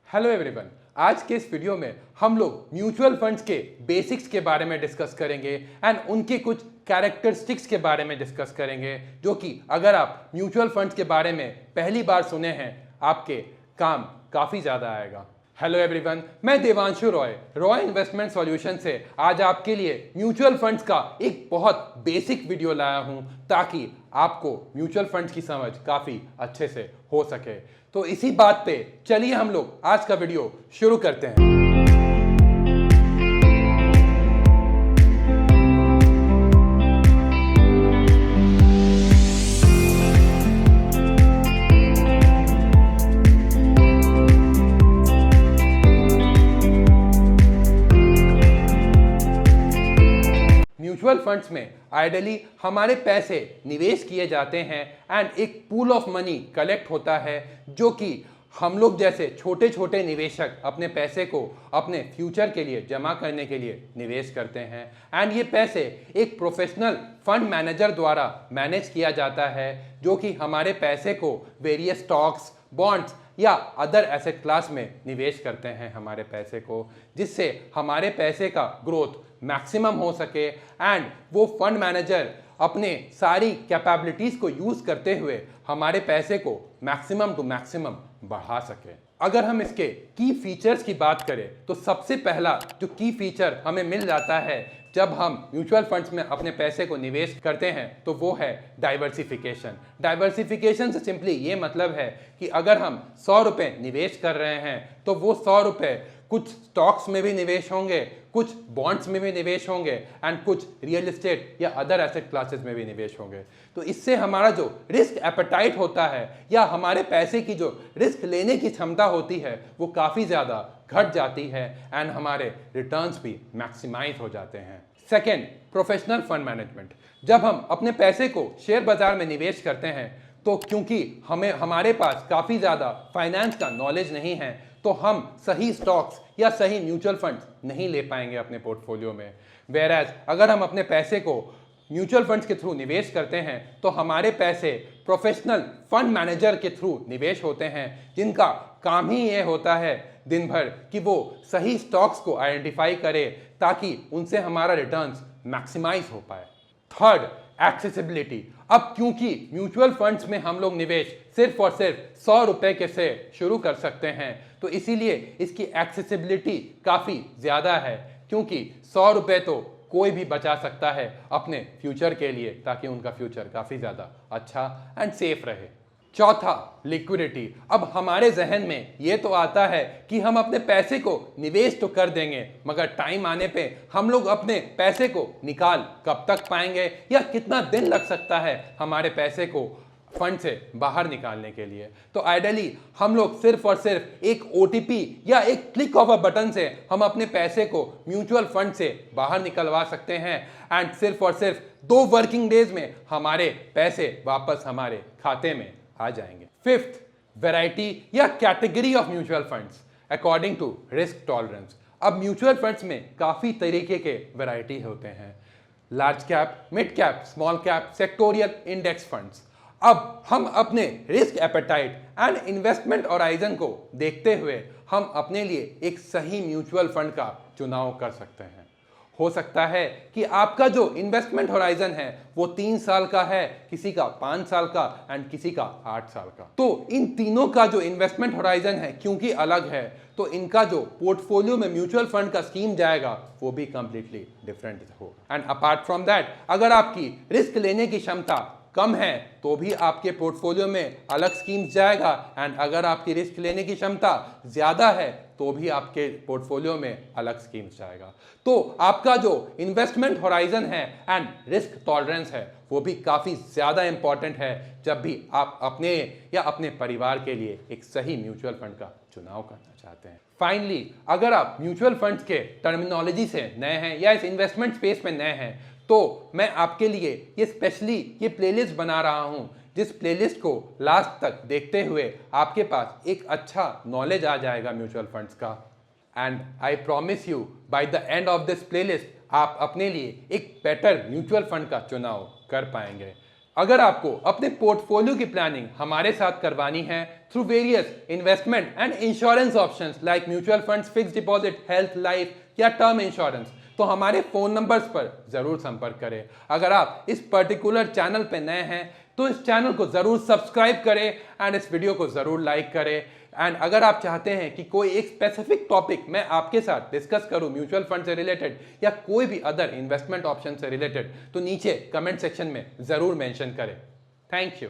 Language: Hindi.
Hello everyone. आज के इस वीडियो में हम लोग म्यूचुअल फंड्स के बेसिक्स के बारे में डिस्कस करेंगे एंड उनके कुछ कैरेक्टरिस्टिक्स के बारे में डिस्कस करेंगे, जो कि अगर आप म्यूचुअल फंड्स के बारे में पहली बार सुने हैं आपके काम काफ़ी ज़्यादा आएगा। हेलो एवरीवन, मैं देवांशु रॉय इन्वेस्टमेंट सॉल्यूशन से आज आपके लिए म्यूचुअल फंड्स का एक बहुत बेसिक वीडियो लाया हूं, ताकि आपको म्यूचुअल फंड्स की समझ काफ़ी अच्छे से हो सके। तो इसी बात पे चलिए हम लोग आज का वीडियो शुरू करते हैं। म्यूचुअल फंड्स में आइडियली हमारे पैसे निवेश किए जाते हैं एंड एक पूल ऑफ मनी कलेक्ट होता है, जो कि हम लोग जैसे छोटे छोटे निवेशक अपने पैसे को अपने फ्यूचर के लिए जमा करने के लिए निवेश करते हैं एंड ये पैसे एक प्रोफेशनल फंड मैनेजर द्वारा मैनेज किया जाता है, जो कि हमारे पैसे को वेरियस स्टॉक्स, बॉन्ड्स या अदर एसेट क्लास में निवेश करते हैं हमारे पैसे को, जिससे हमारे पैसे का ग्रोथ मैक्सिमम हो सके एंड वो फंड मैनेजर अपने सारी कैपेबिलिटीज़ को यूज़ करते हुए हमारे पैसे को मैक्सिमम टू मैक्सिमम बढ़ा सके। अगर हम इसके की फीचर्स की बात करें तो सबसे पहला जो की फीचर हमें मिल जाता है जब हम म्यूचुअल फंड्स में अपने पैसे को निवेश करते हैं, तो वो है डाइवर्सिफिकेशन। डाइवर्सिफिकेशन से सिंपली ये मतलब है कि अगर हम 100 रुपये निवेश कर रहे हैं तो वो 100 रुपये कुछ स्टॉक्स में भी निवेश होंगे, कुछ बॉन्ड्स में भी निवेश होंगे एंड कुछ रियल एस्टेट या अदर एसेट क्लासेस में भी निवेश होंगे। तो इससे हमारा जो रिस्क एपेटाइट होता है या हमारे पैसे की जो रिस्क लेने की क्षमता होती है वो काफ़ी ज़्यादा घट जाती है एंड हमारे रिटर्न्स भी मैक्सिमाइज हो जाते हैं। Second, professional fund management. जब हम अपने पैसे को शेयर बाजार में निवेश करते हैं तो क्योंकि हमारे पास काफ़ी ज़्यादा फाइनेंस का नॉलेज नहीं है, तो हम सही स्टॉक्स या सही म्यूचुअल फंड्स नहीं ले पाएंगे अपने पोर्टफोलियो में। वेयरएज अगर हम अपने पैसे को म्यूचुअल फंड्स के थ्रू निवेश करते हैं तो हमारे पैसे प्रोफेशनल फंड मैनेजर के थ्रू निवेश होते हैं, जिनका काम ही ये होता है दिन भर कि वो सही स्टॉक्स को आइडेंटिफाई करे ताकि उनसे हमारा रिटर्न्स मैक्सिमाइज हो पाए। Third, accessibility. अब क्योंकि म्यूचुअल फंड्स में हम लोग निवेश सिर्फ और सिर्फ 100 रुपये के से शुरू कर सकते हैं, तो इसीलिए इसकी एक्सेसिबिलिटी काफ़ी ज़्यादा है, क्योंकि 100 रुपये तो कोई भी बचा सकता है अपने फ्यूचर के लिए, ताकि उनका फ्यूचर काफ़ी ज़्यादा अच्छा एंड सेफ रहे। चौथा, लिक्विडिटी। अब हमारे जहन में ये तो आता है कि हम अपने पैसे को निवेश तो कर देंगे, मगर टाइम आने पे हम लोग अपने पैसे को निकाल कब तक पाएंगे या कितना दिन लग सकता है हमारे पैसे को फंड से बाहर निकालने के लिए। तो आइडियली हम लोग सिर्फ और सिर्फ एक OTP या एक क्लिक ऑफ अ बटन से हम अपने पैसे को म्यूचुअल फंड से बाहर निकलवा सकते हैं एंड सिर्फ और सिर्फ 2 वर्किंग डेज में हमारे पैसे वापस हमारे खाते में आ जाएंगे। फिफ्थ, वैरायटी या category of mutual funds according to risk tolerance. अब म्यूचुअल फंड्स में काफ़ी तरीके के वैरायटी होते हैं, large cap, mid cap, small cap, sectorial, index funds. अब हम अपने risk appetite and investment horizon को देखते हुए हम अपने लिए एक सही म्यूचुअल फंड का चुनाव कर सकते हैं। हो सकता है कि आपका जो इन्वेस्टमेंट होराइजन है वो 3 साल का है, किसी का 5 साल का एंड किसी का 8 साल का। तो इन तीनों का जो इन्वेस्टमेंट होराइजन है क्योंकि अलग है, तो इनका जो पोर्टफोलियो में म्यूचुअल फंड का स्कीम जाएगा वो भी कंप्लीटली डिफरेंट होगा। एंड अपार्ट फ्रॉम दैट, अगर आपकी रिस्क लेने की क्षमता कम है तो भी आपके पोर्टफोलियो में अलग स्कीम्स जाएगा एंड अगर आपकी रिस्क लेने की क्षमता ज़्यादा है तो भी आपके पोर्टफोलियो में अलग स्कीम्स जाएगा। तो आपका जो इन्वेस्टमेंट होराइजन है एंड रिस्क टॉलरेंस है वो भी काफ़ी ज़्यादा इंपॉर्टेंट है जब भी आप अपने या अपने परिवार के लिए एक सही म्यूचुअल फंड का चुनाव करना चाहते हैं। फाइनली, अगर आप म्यूचुअल फंड्स के टर्मिनोलॉजी से नए हैं या इस इन्वेस्टमेंट स्पेस में नए हैं, तो मैं आपके लिए ये स्पेशली ये प्लेलिस्ट बना रहा हूँ, जिस प्लेलिस्ट को लास्ट तक देखते हुए आपके पास एक अच्छा नॉलेज आ जाएगा म्यूचुअल फंड्स का। And I promise you by the end of this playlist आप अपने लिए एक बेटर म्यूचुअल फंड का चुनाव कर पाएंगे। अगर आपको अपने पोर्टफोलियो की प्लानिंग हमारे साथ करवानी है through various investment and insurance options like mutual funds, fix deposit, health, life या टर्म इंश्योरेंस, तो हमारे फोन नंबर्स पर जरूर संपर्क करें। अगर आप इस पर्टिकुलर चैनल पर नए हैं तो इस चैनल को जरूर सब्सक्राइब करें एंड इस वीडियो को जरूर लाइक करें। एंड अगर आप चाहते हैं कि कोई एक स्पेसिफिक टॉपिक मैं आपके साथ डिस्कस करूं म्यूचुअल फंड से रिलेटेड या कोई भी अदर इन्वेस्टमेंट ऑप्शन से रिलेटेड, तो नीचे कमेंट सेक्शन में जरूर मेंशन करें। Thank you.